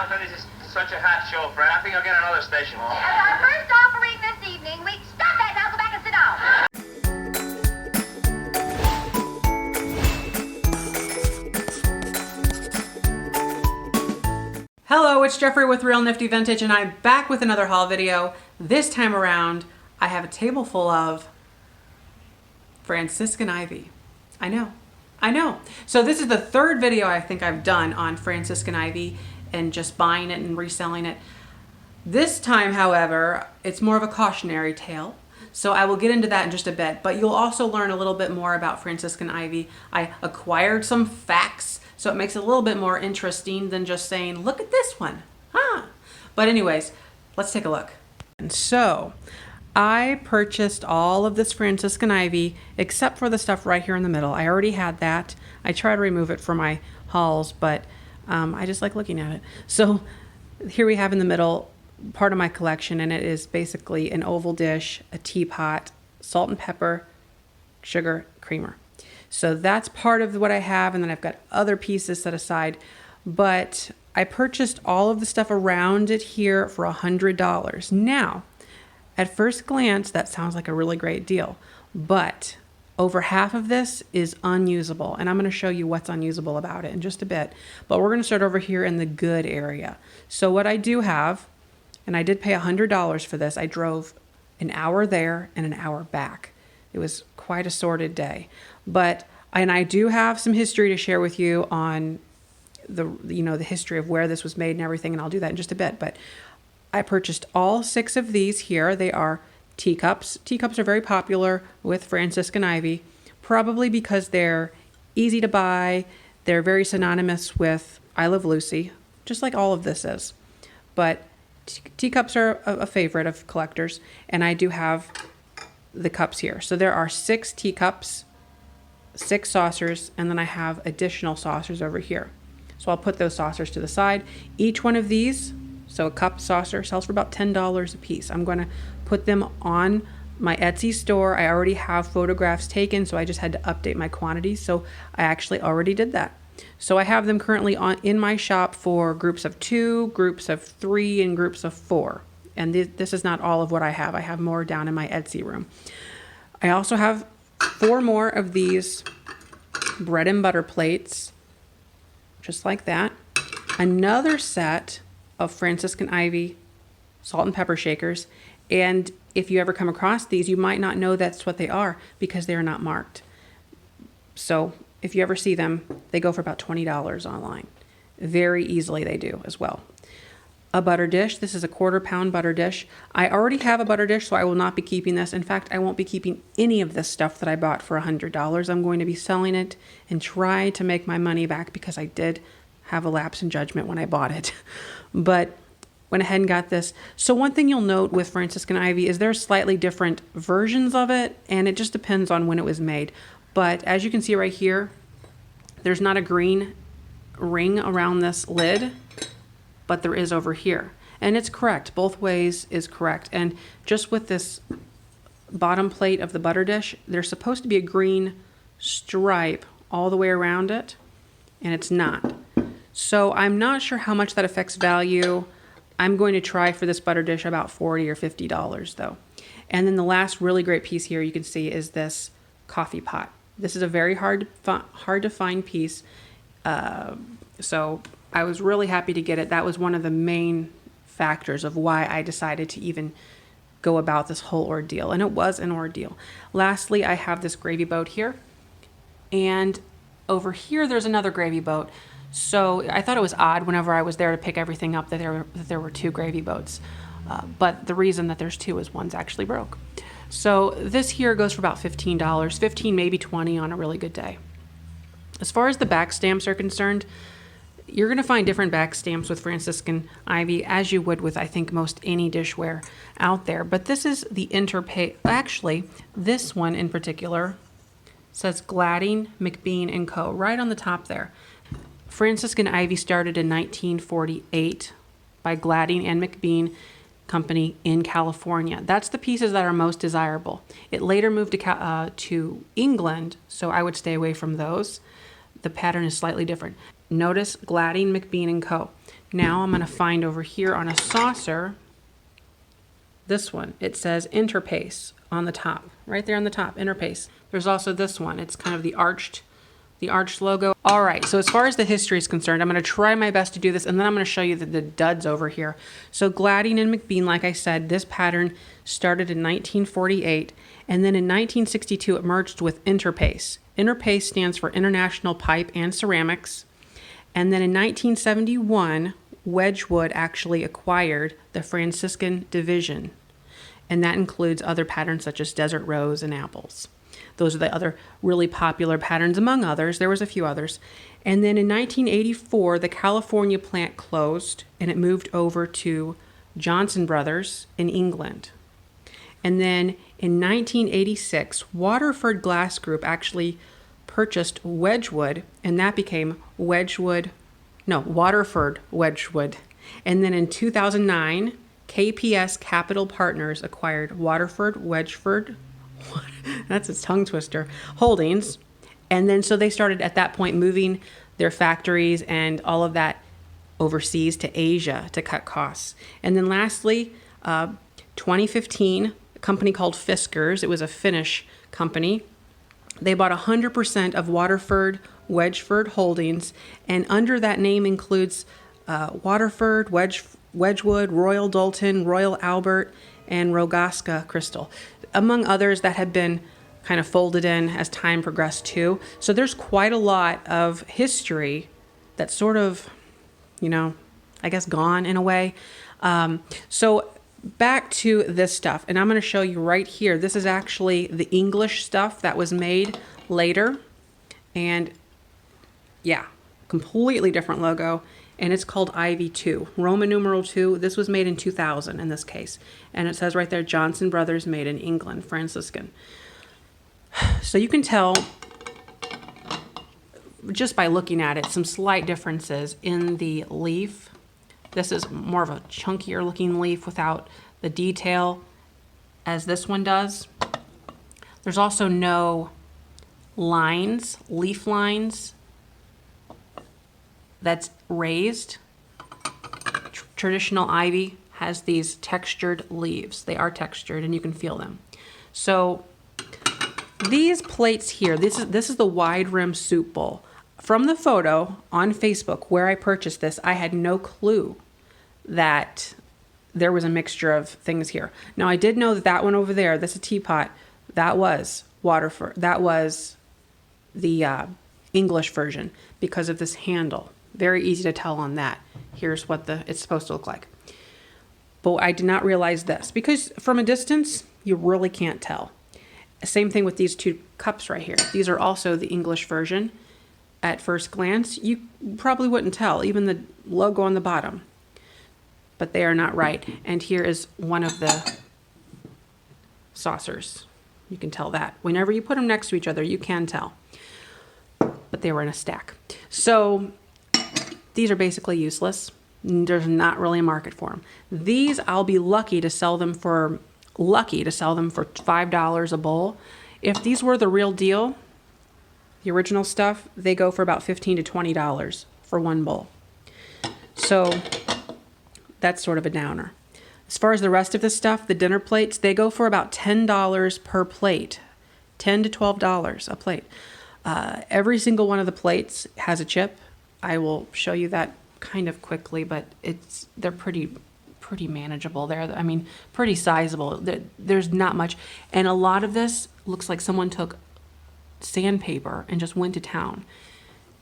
This is such a hot show, Fred. I think I'll get another station. As our first offering this evening, we stop that now. Go back and sit down. Hello, it's Jeffrey with Real Nifty Vintage, and I'm back with another haul video. This time around, I have a table full of Franciscan Ivy. I know. So this is the third video I think I've done on Franciscan Ivy and just buying it and reselling it. This time, however, it's more of a cautionary tale. So I will get into that in just a bit, but you'll also learn a little bit more about Franciscan Ivy. I acquired some facts, so it makes it a little bit more interesting than just saying, look at this one. But anyways, let's take a look. And so I purchased all of this Franciscan Ivy except for the stuff right here in the middle. I already had that. I try to remove it for my hauls, but I just like looking at it. So here we have in the middle part of my collection, and it is basically an oval dish, a teapot, salt and pepper, sugar, creamer. So that's part of what I have, and then I've got other pieces set aside. But I purchased all of the stuff around it here for $100. Now, at first glance, that sounds like a really great deal, but over half of this is unusable, and I'm going to show you what's unusable about it in just a bit. But we're going to start over here in the good area. So what I do have, and I did pay $100 for this. I drove an hour there and an hour back. It was quite a sordid day, and I do have some history to share with you on the history of where this was made and everything, and I'll do that in just a bit. But I purchased all 6 of these here. They are teacups. Teacups are very popular with Franciscan Ivy, probably because they're easy to buy. They're very synonymous with I Love Lucy, just like all of this is. But teacups are a favorite of collectors, and I do have the cups here. So there are 6 teacups, 6 saucers, and then I have additional saucers over here. So I'll put those saucers to the side. Each one of these, so a cup saucer, sells for about $10 a piece. I'm going to put them on my Etsy store. I already have photographs taken, so I just had to update my quantities. So I actually already did that. So I have them currently in my shop for groups of 2, groups of 3, and groups of 4. And this is not all of what I have. I have more down in my Etsy room. I also have 4 more of these bread and butter plates, just like that. Another set of Franciscan Ivy salt and pepper shakers. And if you ever come across these, you might not know that's what they are because they are not marked. So if you ever see them, they go for about $20 online. Very easily they do as well. A butter dish. This is a 1/4 pound butter dish. I already have a butter dish, so I will not be keeping this. In fact, I won't be keeping any of this stuff that I bought for $100. I'm going to be selling it and try to make my money back because I did have a lapse in judgment when I bought it. But went ahead and got this. So one thing you'll note with Franciscan Ivy is there's slightly different versions of it, and it just depends on when it was made. But as you can see right here, there's not a green ring around this lid, but there is over here. And it's correct. Both ways is correct. And just with this bottom plate of the butter dish, there's supposed to be a green stripe all the way around it, and it's not. So I'm not sure how much that affects value. I'm going to try for this butter dish about $40 or $50 though. And then the last really great piece here you can see is this coffee pot. This is a very hard to find piece. So I was really happy to get it. That was one of the main factors of why I decided to even go about this whole ordeal. And it was an ordeal. Lastly, I have this gravy boat here. And over here, there's another gravy boat. So I thought it was odd whenever I was there to pick everything up that there were 2 gravy boats. But the reason that there's 2 is one's actually broke. So this here goes for about $15, $15, maybe $20 on a really good day. As far as the back stamps are concerned, you're going to find different back stamps with Franciscan Ivy as you would with, I think, most any dishware out there. But this is the Interpay. Actually, this one in particular says Gladding, McBean & Co. right on the top there. Franciscan Ivy started in 1948 by Gladding and McBean Company in California. That's the pieces that are most desirable. It later moved to England, so I would stay away from those. The pattern is slightly different. Notice Gladding, McBean & Co. Now I'm going to find over here on a saucer, this one. It says Interpace on the top, right there on the top, Interpace. There's also this one. It's kind of the arched logo. All right, so as far as the history is concerned, I'm going to try my best to do this, and then I'm going to show you the duds over here. So Gladding and McBean, like I said, this pattern started in 1948, and then in 1962 it merged with Interpace. Interpace stands for International Pipe and Ceramics. And then in 1971, Wedgwood actually acquired the Franciscan division, and that includes other patterns such as Desert Rose and Apples. Those are the other really popular patterns, among others. There was a few others. And then in 1984, the California plant closed, and it moved over to Johnson Brothers in England. And then in 1986, Waterford Glass Group actually purchased Wedgwood, and that became Waterford Wedgwood. And then in 2009, KPS Capital Partners acquired Wedgwood, that's a tongue twister, Holdings. And then so they started at that point moving their factories and all of that overseas to Asia to cut costs. And then lastly, 2015, a company called Fiskars, it was a Finnish company. They bought 100% of Waterford Wedgwood Holdings, and under that name includes Waterford, Wedgwood, Royal Doulton, Royal Albert, and Rogaska Crystal, among others that have been kind of folded in as time progressed too. So there's quite a lot of history that's sort of, I guess gone in a way. So back to this stuff, and I'm going to show you right here. This is actually the English stuff that was made later, and yeah, completely different logo, and it's called Ivy 2, Roman numeral 2. This was made in 2000 in this case, and it says right there, Johnson Brothers, made in England, Franciscan. So you can tell just by looking at it some slight differences in the leaf. This is more of a chunkier looking leaf without the detail as this one does. There's also no lines, leaf lines that's raised. Traditional ivy has these textured leaves. They are textured and you can feel them. So these plates here, this is the wide rim soup bowl. From the photo on Facebook where I purchased this, I had no clue that there was a mixture of things here. Now I did know that that one over there, that's a teapot, that was Waterford. That was the English version because of this handle. Very easy to tell on that. Here's what it's supposed to look like. But I did not realize this because from a distance, you really can't tell. Same thing with these two cups right here. These are also the English version. At first glance, you probably wouldn't tell, even the logo on the bottom. But they are not right. And here is one of the saucers. You can tell that. Whenever you put them next to each other, you can tell. But they were in a stack. So these are basically useless. There's not really a market for them. These, I'll be lucky to sell them for $5 a bowl. If these were the real deal, the original stuff, they go for about $15 to $20 for one bowl. So that's sort of a downer. As far as the rest of the stuff, the dinner plates, they go for about $10 per plate, $10 to $12 a plate. Every single one of the plates has a chip. I will show you that kind of quickly, but they're pretty manageable. I mean, pretty sizable. There's not much, and a lot of this looks like someone took sandpaper and just went to town.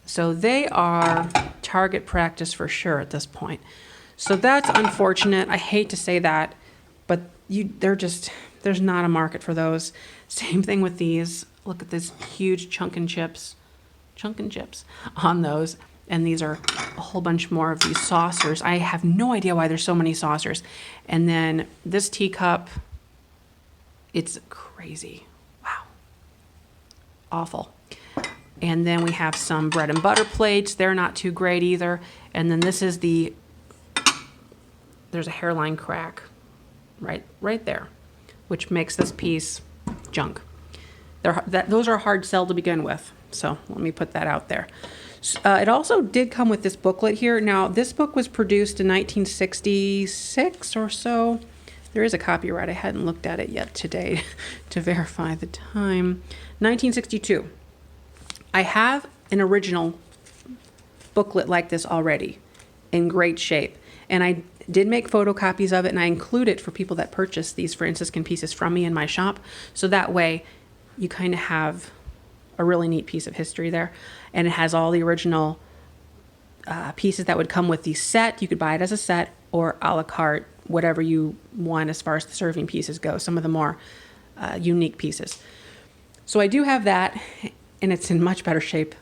So they are target practice for sure at this point. So that's unfortunate. I hate to say that, but there's not a market for those. Same thing with these. Look at this huge chunk and chips on those. And these are a whole bunch more of these saucers. I have no idea why there's so many saucers. And then this teacup, it's crazy. Wow. Awful. And then we have some bread and butter plates. They're not too great either. And then this is there's a hairline crack right there, which makes this piece junk. Those are hard sell to begin with. So let me put that out there. It also did come with this booklet here. Now, this book was produced in 1966 or so. There is a copyright. I hadn't looked at it yet today to verify the time. 1962. I have an original booklet like this already in great shape. And I did make photocopies of it, and I include it for people that purchase these Franciscan pieces from me in my shop. So that way you kind of have a really neat piece of history there. And it has all the original pieces that would come with the set. You could buy it as a set or a la carte, whatever you want as far as the serving pieces go, some of the more unique pieces. So I do have that, and it's in much better shape.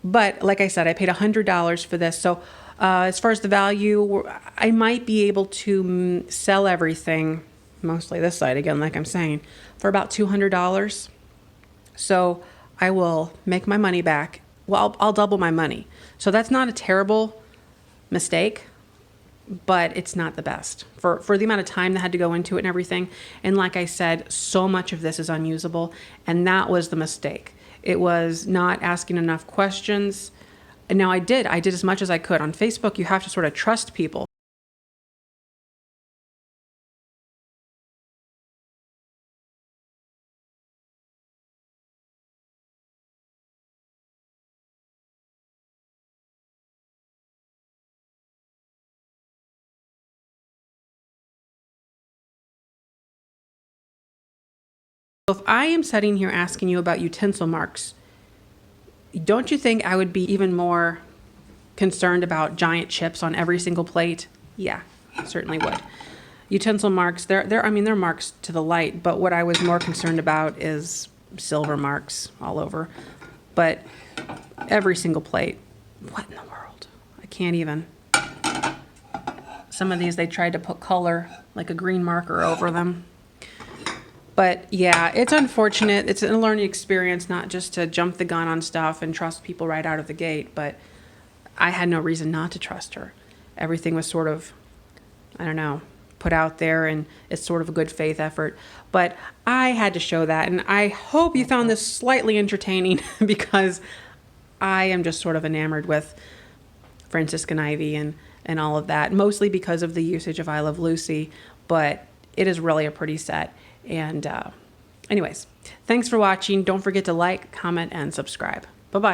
But like I said, I paid $100 for this. So as far as the value, I might be able to sell everything, mostly this side again, like I'm saying, for about $200. So I will make my money back. Well, I'll double my money. So that's not a terrible mistake, but it's not the best for the amount of time that had to go into it and everything. And like I said, so much of this is unusable, and that was the mistake. It was not asking enough questions. And now I did as much as I could. On Facebook, you have to sort of trust people. If I am sitting here asking you about utensil marks, don't you think I would be even more concerned about giant chips on every single plate? Yeah, certainly would. Utensil marks, they're marks to the light, but what I was more concerned about is silver marks all over. But every single plate, what in the world? I can't even. Some of these, they tried to put color, like a green marker over them. But yeah, it's unfortunate. It's a learning experience, not just to jump the gun on stuff and trust people right out of the gate, but I had no reason not to trust her. Everything was sort of, I don't know, put out there, and it's sort of a good faith effort. But I had to show that, and I hope you found this slightly entertaining because I am just sort of enamored with Franciscan Ivy and all of that, mostly because of the usage of I Love Lucy, but it is really a pretty set. And anyways, thanks for watching. Don't forget to like, comment, and subscribe. Bye-bye.